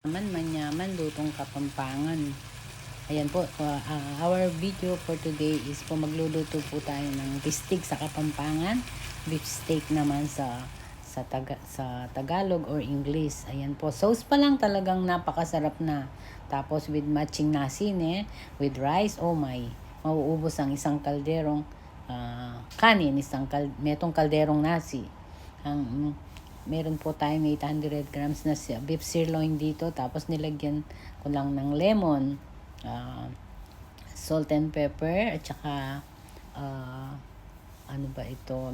Manyaman, lutong Kapampangan. Ayan po, our video for today is po magluluto po tayo ng bistig sa Kapampangan. Beef steak naman sa Tagalog or English. Ayan po, sauce pa lang talagang napakasarap na. Tapos with matching nasi with rice, oh my, mauubos ang isang kalderong kanin, metong kalderong nasi. Meron po tayong 800 grams na beef sirloin dito. Tapos nilagyan ko lang ng lemon, salt and pepper, at saka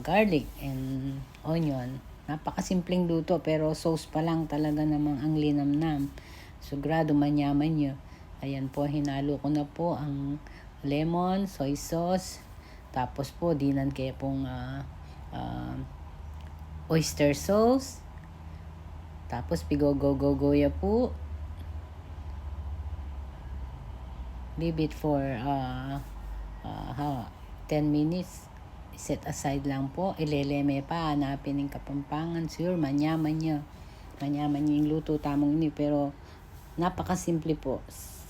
garlic and onion. Napakasimpleng luto pero sauce pa lang talaga namang ang linamnam. Sugrado manyaman nyo. Ayan po, hinalo ko na po ang lemon, soy sauce. Tapos po, dinan kaya pong oyster sauce. Tapos pigogogogoya po. Leave it for 10 minutes. Set aside lang po. Ileleme pa. Hanapin ng Kapampangan. Sure, manyaman nyo. Manyaman nyo yung luto. Tamang ini. Pero napakasimple po.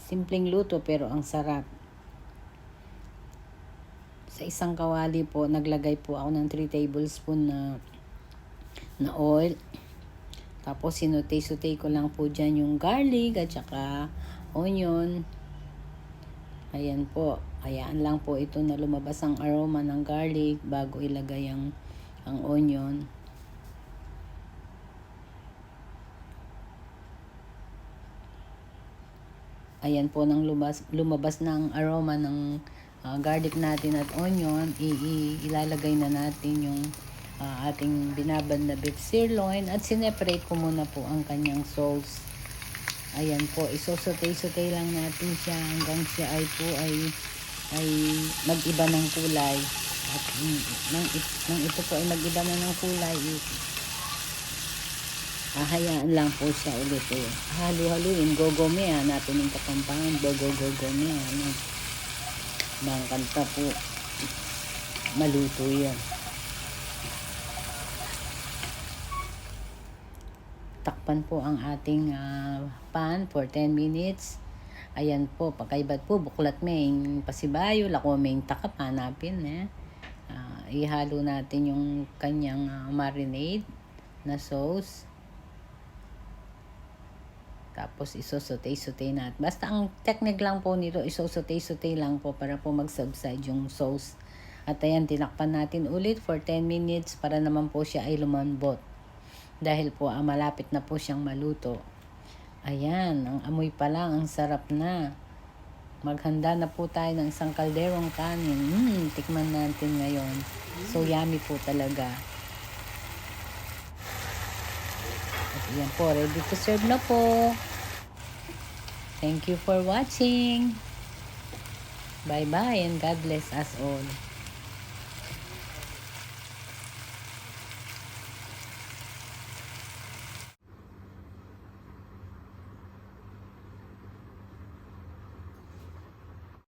Simpleng luto pero ang sarap. Sa isang kawali po, naglagay po ako ng 3 tablespoon na oil. Tapos sinute-sute ko lang po dyan yung garlic at saka onion. Ayan po. Hayaan lang po ito na lumabas ang aroma ng garlic bago ilagay ang onion. Ayan po, nang lumabas na ang aroma ng garlic natin at onion, ilalagay na natin yung ating binabad na beef sirloin at sineparate ko muna po ang kanyang sauce. Ayan po, isosote-sote lang natin siya hanggang siya ay mag-iba ng kulay. At nang ito po ay mag-iba na ng kulay, hayaan lang po siya ulit. Halu-haluin, gogome, hanapin ng Kapampangan, gogome, mga kanta po, maluto yan. Takpan po ang ating pan for 10 minutes. Ayan po, pakaibat po, buklat may pasibayo, lako may takap, hanapin. Ihalo natin yung kanyang marinade na sauce. Tapos isosote-sote natin. Basta ang technique lang po nito, isosote-sote lang po para po mag-subside yung sauce. At ayan, tinakpan natin ulit for 10 minutes para naman po siya ay lumambot. Dahil po malapit na po siyang maluto. Ayan, ang amoy pa lang, ang sarap na. Maghanda na po tayo ng isang kalderong kanin. Tikman natin ngayon. So yummy po talaga. At ayan po, ready to serve na po. Thank you for watching. Bye-bye and God bless us all.